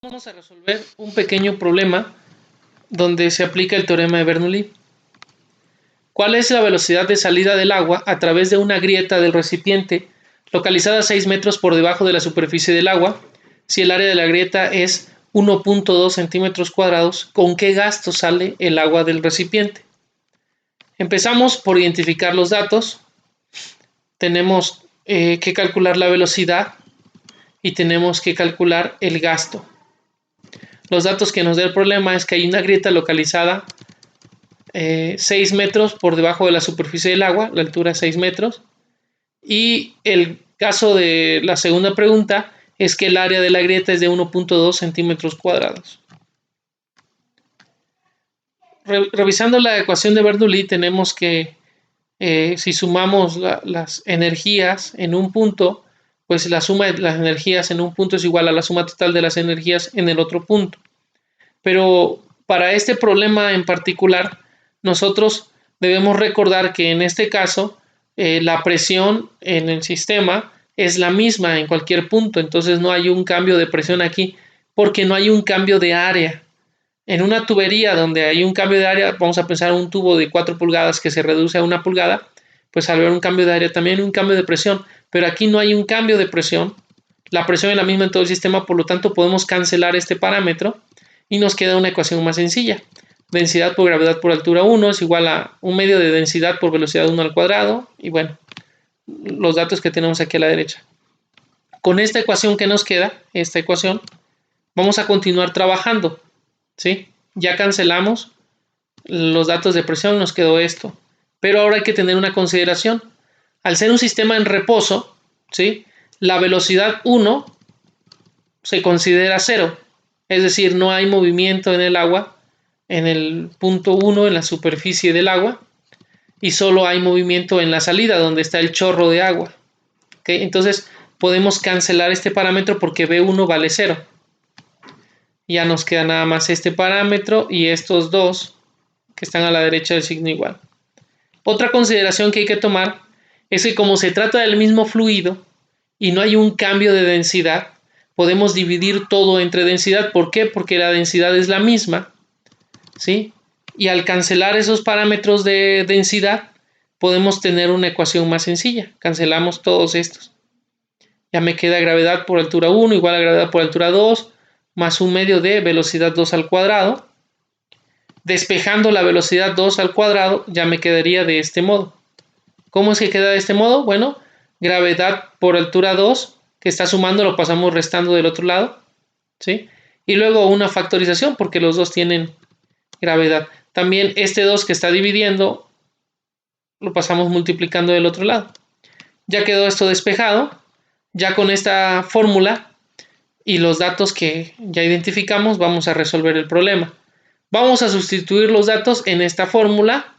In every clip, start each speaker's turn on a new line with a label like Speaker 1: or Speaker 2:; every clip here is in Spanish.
Speaker 1: Vamos a resolver un pequeño problema donde se aplica el teorema de Bernoulli. ¿Cuál es la velocidad de salida del agua a través de una grieta del recipiente localizada a 6 metros por debajo de la superficie del agua? Si el área de la grieta es 1.2 centímetros cuadrados, ¿con qué gasto sale el agua del recipiente? Empezamos por identificar los datos. Tenemos que calcular la velocidad y tenemos que calcular el gasto. Los datos que nos da el problema es que hay una grieta localizada 6 metros por debajo de la superficie del agua, la altura es 6 metros. Y el caso de la segunda pregunta es que el área de la grieta es de 1.2 centímetros cuadrados. Revisando la ecuación de Bernoulli, tenemos que si sumamos las energías en un punto, pues la suma de las energías en un punto es igual a la suma total de las energías en el otro punto. Pero para este problema en particular, nosotros debemos recordar que en este caso la presión en el sistema es la misma en cualquier punto, entonces no hay un cambio de presión aquí porque no hay un cambio de área. En una tubería donde hay un cambio de área, vamos a pensar un tubo de 4 pulgadas que se reduce a 1 pulgada, pues al haber un cambio de área también hay un cambio de presión, pero aquí no hay un cambio de presión, la presión es la misma en todo el sistema, por lo tanto podemos cancelar este parámetro y nos queda una ecuación más sencilla. Densidad por gravedad por altura 1 es igual a un medio de densidad por velocidad 1 al cuadrado, y bueno, los datos que tenemos aquí a la derecha. Con esta ecuación que nos queda, esta ecuación, vamos a continuar trabajando, ¿sí? Ya cancelamos los datos de presión, nos quedó esto. Pero ahora hay que tener una consideración. Al ser un sistema en reposo, ¿sí? La velocidad 1 se considera 0. Es decir, no hay movimiento en el agua, en el punto 1, en la superficie del agua, y solo hay movimiento en la salida, donde está el chorro de agua. ¿Okay? Entonces, podemos cancelar este parámetro porque B1 vale 0. Ya nos queda nada más este parámetro y estos dos que están a la derecha del signo igual. Otra consideración que hay que tomar es que como se trata del mismo fluido y no hay un cambio de densidad, podemos dividir todo entre densidad. ¿Por qué? Porque la densidad es la misma, ¿sí? Y al cancelar esos parámetros de densidad, podemos tener una ecuación más sencilla. Cancelamos todos estos. Ya me queda gravedad por altura 1 igual a gravedad por altura 2 más un medio de velocidad 2 al cuadrado. Despejando la velocidad 2 al cuadrado, ya me quedaría de este modo. ¿Cómo es que queda de este modo? Bueno, gravedad por altura 2, que está sumando, lo pasamos restando del otro lado, ¿sí? Y luego una factorización, porque los dos tienen gravedad. También este 2 que está dividiendo, lo pasamos multiplicando del otro lado. Ya quedó esto despejado. Ya con esta fórmula y los datos que ya identificamos, vamos a resolver el problema. Vamos a sustituir los datos en esta fórmula,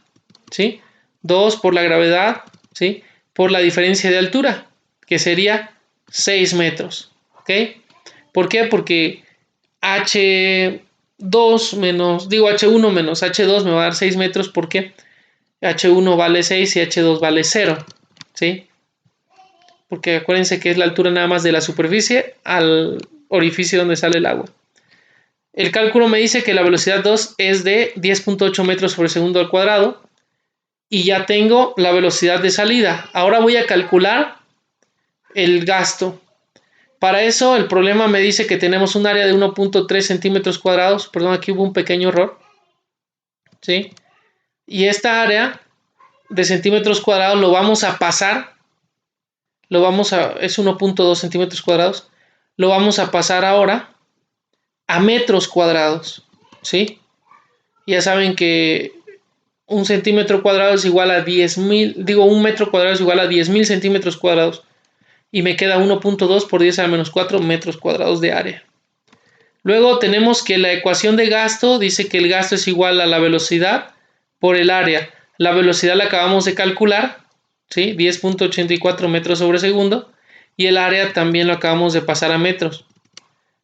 Speaker 1: ¿sí? 2 por la gravedad, ¿sí? Por la diferencia de altura, que sería 6 metros, ¿ok? ¿Por qué? Porque H2 menos, digo H1 menos H2 me va a dar 6 metros, porque H1 vale 6 y H2 vale 0, ¿sí? Porque acuérdense que es la altura nada más de la superficie al orificio donde sale el agua. El cálculo me dice que la velocidad 2 es de 10.8 metros por segundo al cuadrado y ya tengo la velocidad de salida. Ahora voy a calcular el gasto. Para eso el problema me dice que tenemos un área de 1.3 centímetros cuadrados. Perdón, aquí hubo un pequeño error, ¿sí? Y esta área de centímetros cuadrados lo vamos a pasar. Es 1.2 centímetros cuadrados. Lo vamos a pasar ahora a metros cuadrados, ¿sí? Ya saben que un centímetro cuadrado es igual a 10.000, un metro cuadrado es igual a 10.000 centímetros cuadrados. Y me queda 1.2 por 10 a la menos 4 metros cuadrados de área. Luego tenemos que la ecuación de gasto dice que el gasto es igual a la velocidad por el área. La velocidad la acabamos de calcular, ¿sí? 10.84 metros sobre segundo. Y el área también lo acabamos de pasar a metros.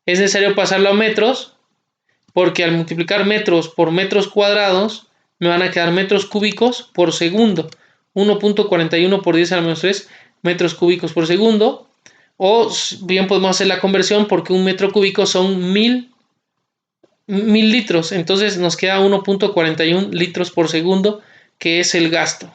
Speaker 1: Es necesario pasarlo a metros porque al multiplicar metros por metros cuadrados me van a quedar metros cúbicos por segundo. 1.41 por 10 a la menos 3 metros cúbicos por segundo. O bien podemos hacer la conversión porque un metro cúbico son 1000 1000 litros. Entonces nos queda 1.41 litros por segundo, que es el gasto.